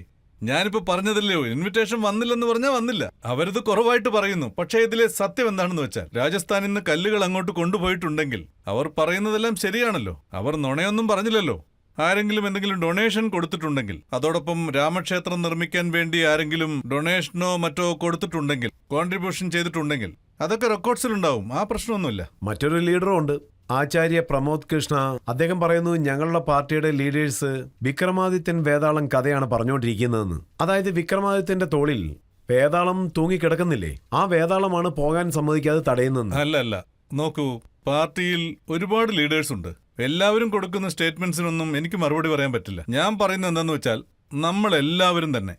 ഞാനിപ്പോ പറഞ്ഞതല്ലയോ, ഇൻവിറ്റേഷൻ വന്നില്ലെന്ന് പറഞ്ഞാൽ വന്നില്ല. അവരിത് കുറവായിട്ട് പറയുന്നു. പക്ഷേ ഇതിലെ സത്യം എന്താണെന്ന് വെച്ചാൽ, രാജസ്ഥാനിൽ നിന്ന് കല്ലുകൾ അങ്ങോട്ട് കൊണ്ടുപോയിട്ടുണ്ടെങ്കിൽ അവർ പറയുന്നതെല്ലാം ശരിയാണല്ലോ. അവർ നുണയൊന്നും പറഞ്ഞില്ലല്ലോ. ആരെങ്കിലും എന്തെങ്കിലും ഡൊണേഷൻ കൊടുത്തിട്ടുണ്ടെങ്കിൽ, അതോടൊപ്പം രാമക്ഷേത്രം നിർമ്മിക്കാൻ വേണ്ടി ആരെങ്കിലും ഡൊണേഷനോ മറ്റോ കൊടുത്തിട്ടുണ്ടെങ്കിൽ, കോൺട്രിബ്യൂഷൻ ചെയ്തിട്ടുണ്ടെങ്കിൽ, അതൊക്കെ റെക്കോർഡ്സിലുണ്ടാവും. ആ പ്രശ്നമൊന്നുമില്ല. മറ്റൊരു ലീഡറും ഉണ്ട്, ആചാര്യ പ്രമോദ് കൃഷ്ണ. അദ്ദേഹം പറയുന്നു, ഞങ്ങളുടെ പാർട്ടിയുടെ ലീഡേഴ്സ് വിക്രമാദിത്യൻ വേതാളം കഥയാണ് പറഞ്ഞുകൊണ്ടിരിക്കുന്നതെന്ന്. അതായത് വിക്രമാദിത്യന്റെ തോളിൽ വേതാളം തൂങ്ങിക്കിടക്കുന്നില്ലേ, ആ വേതാളമാണ് പോകാൻ സമ്മതിക്കാതെ തടയുന്നത്. അല്ല, നോക്കൂ, പാർട്ടിയിൽ ഒരുപാട് ലീഡേഴ്സ് ഉണ്ട്. എല്ലാവരും കൊടുക്കുന്ന സ്റ്റേറ്റ്മെന്റ്സിനൊന്നും എനിക്ക് മറുപടി പറയാൻ പറ്റില്ല. ഞാൻ പറയുന്നത് എന്താന്ന് വെച്ചാൽ, നമ്മളെല്ലാവരും തന്നെ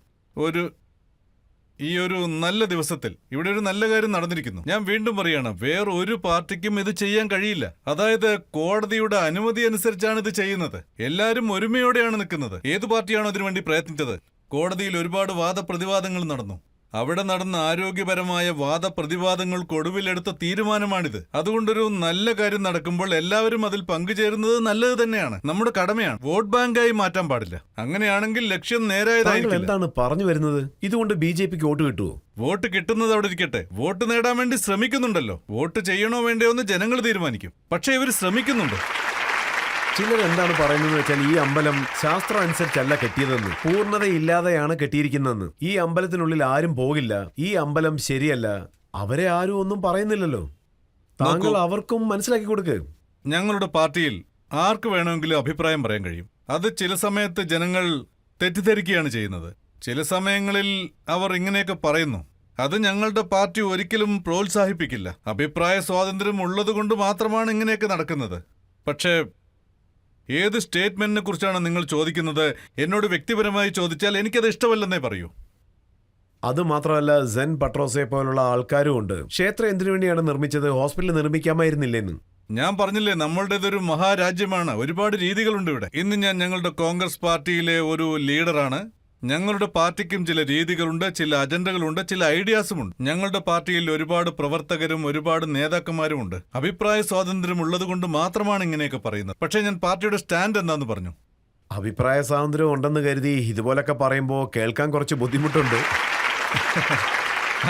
ഈ ഒരു നല്ല ദിവസത്തിൽ ഇവിടെ ഒരു നല്ല കാര്യം നടന്നിരിക്കുന്നു. ഞാൻ വീണ്ടും പറയാണ്, വേറെ ഒരു പാർട്ടിക്കും ഇത് ചെയ്യാൻ കഴിയില്ല. അതായത് കോടതിയുടെ അനുമതി അനുസരിച്ചാണ് ഇത് ചെയ്യുന്നത്. എല്ലാവരും ഒരുമയോടെയാണ് നിൽക്കുന്നത്. ഏത് പാർട്ടിയാണോ ഇതിനുവേണ്ടി പ്രയത്നിച്ചത്? കോടതിയിൽ ഒരുപാട് വാദപ്രതിവാദങ്ങൾ നടന്നു. അവിടെ നടന്ന ആരോഗ്യപരമായ വാദപ്രതിവാദങ്ങൾക്കൊടുവിലെടുത്ത തീരുമാനമാണിത്. അതുകൊണ്ടൊരു നല്ല കാര്യം നടക്കുമ്പോൾ എല്ലാവരും അതിൽ പങ്കുചേരുന്നത് നല്ലത് തന്നെയാണ്. നമ്മുടെ കടമയാണ്. വോട്ട് ബാങ്കായി മാറ്റാൻ പാടില്ല. അങ്ങനെയാണെങ്കിൽ ലക്ഷ്യം നേരായതായിരിക്കും. എന്താണ് പറഞ്ഞു വരുന്നത്? ഇതുകൊണ്ട് BJPക്ക് വോട്ട് കിട്ടുമോ? വോട്ട് കിട്ടുന്നത് അവിടെ ഇരിക്കട്ടെ, വോട്ട് നേടാൻ വേണ്ടി ശ്രമിക്കുന്നുണ്ടല്ലോ. വോട്ട് ചെയ്യണോ വേണ്ടയോ എന്ന് ജനങ്ങൾ തീരുമാനിക്കും. പക്ഷേ ഇവർ ശ്രമിക്കുന്നുണ്ട്. ചിലർ എന്താണ് പറയുന്നത് വെച്ചാൽ, ഈ അമ്പലം ശാസ്ത്രം അനുസരിച്ചല്ല കെട്ടിയതെന്ന്, പൂർണ്ണതയില്ലാതെയാണ് കെട്ടിയിരിക്കുന്നതെന്ന്. ഈ അമ്പലത്തിനുള്ളിൽ ആരും പോകില്ല, ഈ അമ്പലം ശരിയല്ല. അവരെ ആരും ഒന്നും പറയുന്നില്ലല്ലോ. താങ്കൾ അവർക്കും മനസ്സിലാക്കി കൊടുക്ക്. ഞങ്ങളുടെ പാർട്ടിയിൽ ആർക്ക് വേണമെങ്കിലും അഭിപ്രായം പറയാൻ കഴിയും. അത് ചില സമയത്ത് ജനങ്ങൾ തെറ്റിദ്ധരിക്കുകയാണ് ചെയ്യുന്നത്. ചില സമയങ്ങളിൽ അവർ ഇങ്ങനെയൊക്കെ പറയുന്നു. അത് ഞങ്ങളുടെ പാർട്ടി ഒരിക്കലും പ്രോത്സാഹിപ്പിക്കില്ല. അഭിപ്രായ സ്വാതന്ത്ര്യം ഉള്ളതുകൊണ്ട് മാത്രമാണ് ഇങ്ങനെയൊക്കെ നടക്കുന്നത്. പക്ഷേ ഏത് സ്റ്റേറ്റ്മെന്റിനെ കുറിച്ചാണ് നിങ്ങൾ ചോദിക്കുന്നത്? എന്നോട് വ്യക്തിപരമായി ചോദിച്ചാൽ എനിക്കത് ഇഷ്ടമല്ലെന്നേ പറയൂ. അതുമാത്രമല്ല, സെൻ പട്രോസെ പോലുള്ള ആൾക്കാരും ഉണ്ട്. ക്ഷേത്രം എന്തിനു വേണ്ടിയാണ് നിർമ്മിച്ചത്? ഹോസ്പിറ്റൽ നിർമ്മിക്കാമായിരുന്നില്ലെന്ന്. ഞാൻ പറഞ്ഞില്ലേ, നമ്മളുടേതൊരു മഹാരാജ്യമാണ്. ഒരുപാട് രീതികളുണ്ട് ഇവിടെ. ഇന്ന് ഞാൻ ഞങ്ങളുടെ കോൺഗ്രസ് പാർട്ടിയിലെ ഒരു ലീഡറാണ്. ഞങ്ങളുടെ പാർട്ടിക്കും ചില രീതികളുണ്ട്, ചില അജണ്ടകളുണ്ട്, ചില ഐഡിയാസുമുണ്ട്. ഞങ്ങളുടെ പാർട്ടിയിൽ ഒരുപാട് പ്രവർത്തകരും ഒരുപാട് നേതാക്കന്മാരുമുണ്ട്. അഭിപ്രായ സ്വാതന്ത്ര്യം ഉള്ളതുകൊണ്ട് മാത്രമാണ് ഇങ്ങനെയൊക്കെ പറയുന്നത്. പക്ഷേ ഞാൻ പാർട്ടിയുടെ സ്റ്റാൻഡ് എന്താന്ന് പറഞ്ഞു. അഭിപ്രായ സ്വാതന്ത്ര്യം ഉണ്ടെന്ന് കരുതി ഇതുപോലൊക്കെ പറയുമ്പോൾ കേൾക്കാൻ കുറച്ച് ബുദ്ധിമുട്ടുണ്ട്.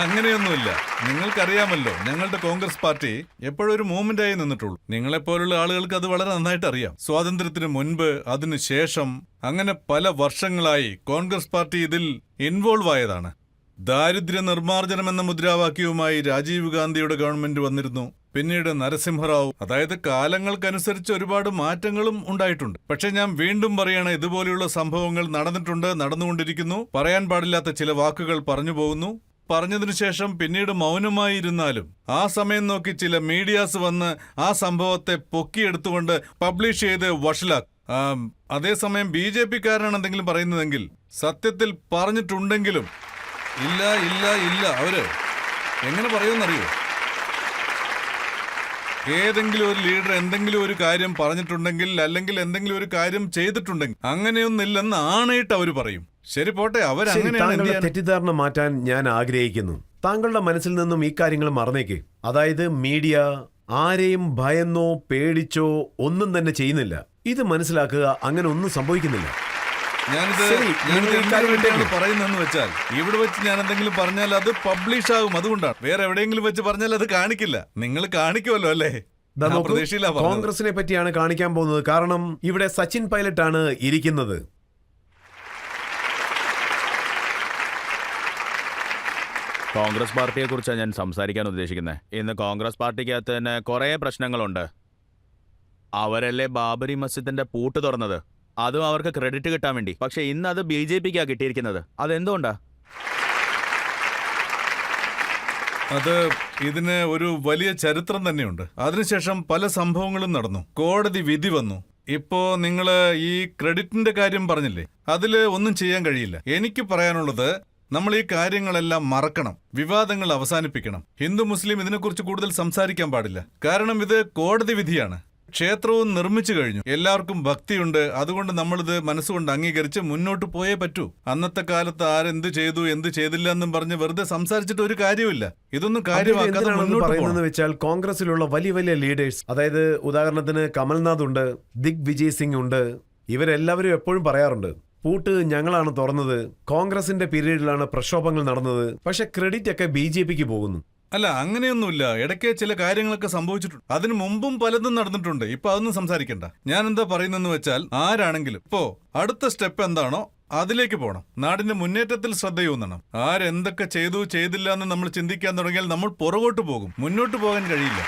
അങ്ങനെയൊന്നുമില്ല. നിങ്ങൾക്കറിയാമല്ലോ, ഞങ്ങളുടെ കോൺഗ്രസ് പാർട്ടി എപ്പോഴും ഒരു മൂവ്മെന്റ് ആയി നിന്നിട്ടുള്ളൂ. നിങ്ങളെപ്പോലുള്ള ആളുകൾക്ക് അത് വളരെ നന്നായിട്ട് അറിയാം. സ്വാതന്ത്ര്യത്തിന് മുൻപ്, അതിനു ശേഷം, അങ്ങനെ പല വർഷങ്ങളായി കോൺഗ്രസ് പാർട്ടി ഇതിൽ ഇൻവോൾവ് ആയതാണ്. ദാരിദ്ര്യ നിർമ്മാർജ്ജനം എന്ന മുദ്രാവാക്യവുമായി രാജീവ് ഗാന്ധിയുടെ ഗവൺമെന്റ് വന്നിരുന്നു. പിന്നീട് നരസിംഹറാവു. അതായത് കാലങ്ങൾക്കനുസരിച്ച് ഒരുപാട് മാറ്റങ്ങളും ഉണ്ടായിട്ടുണ്ട്. പക്ഷെ ഞാൻ വീണ്ടും പറയാണ്, ഇതുപോലെയുള്ള സംഭവങ്ങൾ നടന്നിട്ടുണ്ട്, നടന്നുകൊണ്ടിരിക്കുന്നു. പറയാൻ പാടില്ലാത്ത ചില വാക്കുകൾ പറഞ്ഞു പോകുന്നു. പറഞ്ഞതിനു ശേഷം പിന്നീട് മൗനമായി ഇരുന്നാലും ആ സമയം നോക്കി ചില മീഡിയാസ് വന്ന് ആ സംഭവത്തെ പൊക്കിയെടുത്തുകൊണ്ട് പബ്ലിഷ് ചെയ്ത് വഷളാക്കും. അതേസമയം BJP-കാരനാണ് എന്തെങ്കിലും പറയുന്നതെങ്കിൽ, സത്യത്തിൽ പറഞ്ഞിട്ടുണ്ടെങ്കിലും ഇല്ല ഇല്ല ഇല്ല, അവര് എങ്ങനെ പറയുമെന്നറിയോ? ഏതെങ്കിലും ഒരു ലീഡർ എന്തെങ്കിലും ഒരു കാര്യം പറഞ്ഞിട്ടുണ്ടെങ്കിൽ, അല്ലെങ്കിൽ എന്തെങ്കിലും ഒരു കാര്യം ചെയ്തിട്ടുണ്ടെങ്കിൽ, അങ്ങനെയൊന്നില്ലെന്ന് ആണയിട്ട് അവർ പറയും. ശരി, പോട്ടെ, താങ്കളുടെ തെറ്റിദ്ധാരണ മാറ്റാൻ ഞാൻ ആഗ്രഹിക്കുന്നു. താങ്കളുടെ മനസ്സിൽ നിന്നും ഈ കാര്യങ്ങൾ മറന്നേക്ക്. അതായത് മീഡിയ ആരെയും ഭയന്നോ പേടിച്ചോ ഒന്നും തന്നെ ചെയ്യുന്നില്ല. ഇത് മനസ്സിലാക്കുക, അങ്ങനെ ഒന്നും സംഭവിക്കുന്നില്ല. പറയുന്നെന്ന് വെച്ചാൽ, ഇവിടെ വെച്ച് ഞാൻ എന്തെങ്കിലും പറഞ്ഞാൽ അത് പബ്ലിഷ് ആകും. അതുകൊണ്ടാണ്. വേറെ എവിടെയെങ്കിലും വെച്ച് പറഞ്ഞാൽ അത് കാണിക്കില്ല. നിങ്ങൾ കാണിക്കുമല്ലോ അല്ലേ? കോൺഗ്രസിനെ പറ്റിയാണ് കാണിക്കാൻ പോകുന്നത്. കാരണം ഇവിടെ സച്ചിൻ പൈലറ്റ് ആണ് ഇരിക്കുന്നത്. കോൺഗ്രസ് പാർട്ടിയെ കുറിച്ചാണ് ഞാൻ സംസാരിക്കാൻ ഉദ്ദേശിക്കുന്നത്. ഇന്ന് കോൺഗ്രസ് പാർട്ടിക്കകത്ത് തന്നെ കുറേ പ്രശ്നങ്ങളുണ്ട്. അവരല്ലേ ബാബരി മസ്ജിദിന്റെ പൂട്ട് തുറന്നത്, അതും അവർക്ക് ക്രെഡിറ്റ് കിട്ടാൻ വേണ്ടി. പക്ഷെ ഇന്ന് അത് BJP-ക്കാണ് കിട്ടിയിരിക്കുന്നത്. അതെന്തുകൊണ്ടാ? അത് ഇതിന് ഒരു വലിയ ചരിത്രം തന്നെയുണ്ട്. അതിനുശേഷം പല സംഭവങ്ങളും നടന്നു. കോടതി വിധി വന്നു. ഇപ്പോ നിങ്ങള് ഈ ക്രെഡിറ്റിന്റെ കാര്യം പറഞ്ഞില്ലേ, അതില് ഒന്നും ചെയ്യാൻ കഴിയില്ല. എനിക്ക് പറയാനുള്ളത്, നമ്മൾ ഈ കാര്യങ്ങളെല്ലാം മറക്കണം. വിവാദങ്ങൾ അവസാനിപ്പിക്കണം. ഹിന്ദു മുസ്ലിം ഇതിനെക്കുറിച്ച് കൂടുതൽ സംസാരിക്കാൻ പാടില്ല. കാരണം ഇത് കോടതി വിധിയാണ്. ക്ഷേത്രവും നിർമ്മിച്ചു കഴിഞ്ഞു. എല്ലാവർക്കും ഭക്തിയുണ്ട്. അതുകൊണ്ട് നമ്മളിത് മനസ്സുകൊണ്ട് അംഗീകരിച്ച് മുന്നോട്ട് പോയേ പറ്റൂ. അന്നത്തെ കാലത്ത് ആരെന്ത് ചെയ്തു എന്ത് ചെയ്തില്ല എന്നും പറഞ്ഞ് വെറുതെ സംസാരിച്ചിട്ട് ഒരു കാര്യമില്ല. ഇതൊന്നും കാര്യമാക്കാതെ മുന്നോട്ട് പറയുന്നത് വെച്ചാൽ, കോൺഗ്രസിലുള്ള വലിയ വലിയ ലീഡേഴ്സ്, അതായത് ഉദാഹരണത്തിന് കമൽനാഥ് ഉണ്ട്, ദിഗ് വിജയ് സിംഗ് ഉണ്ട്, ഇവരെല്ലാവരും എപ്പോഴും പറയാറുണ്ട്, പൂട്ട് ഞങ്ങളാണ് തുറന്നത്, കോൺഗ്രസിന്റെ പീരീഡിലാണ് പ്രക്ഷോഭങ്ങൾ നടന്നത്. പക്ഷെ ക്രെഡിറ്റ് ഒക്കെ BJP-ക്ക് പോകുന്നു. അല്ല, അങ്ങനെയൊന്നുമില്ല. ഇടയ്ക്ക് ചില കാര്യങ്ങളൊക്കെ സംഭവിച്ചിട്ടുണ്ട്. അതിനു മുമ്പും പലതും നടന്നിട്ടുണ്ട്. ഇപ്പൊ അതൊന്നും സംസാരിക്കണ്ട. ഞാൻ എന്താ പറയുന്നെന്ന് വെച്ചാൽ, ആരാണെങ്കിലും ഇപ്പോ അടുത്ത സ്റ്റെപ്പ് എന്താണോ അതിലേക്ക് പോകണം. നാടിന്റെ മുന്നേറ്റത്തിൽ ശ്രദ്ധയൂന്നണം. ആരെന്തൊക്കെ ചെയ്തു ചെയ്തില്ല എന്ന് നമ്മൾ ചിന്തിക്കാൻ തുടങ്ങിയാൽ നമ്മൾ പുറകോട്ട് പോകും. മുന്നോട്ട് പോകാൻ കഴിയില്ല.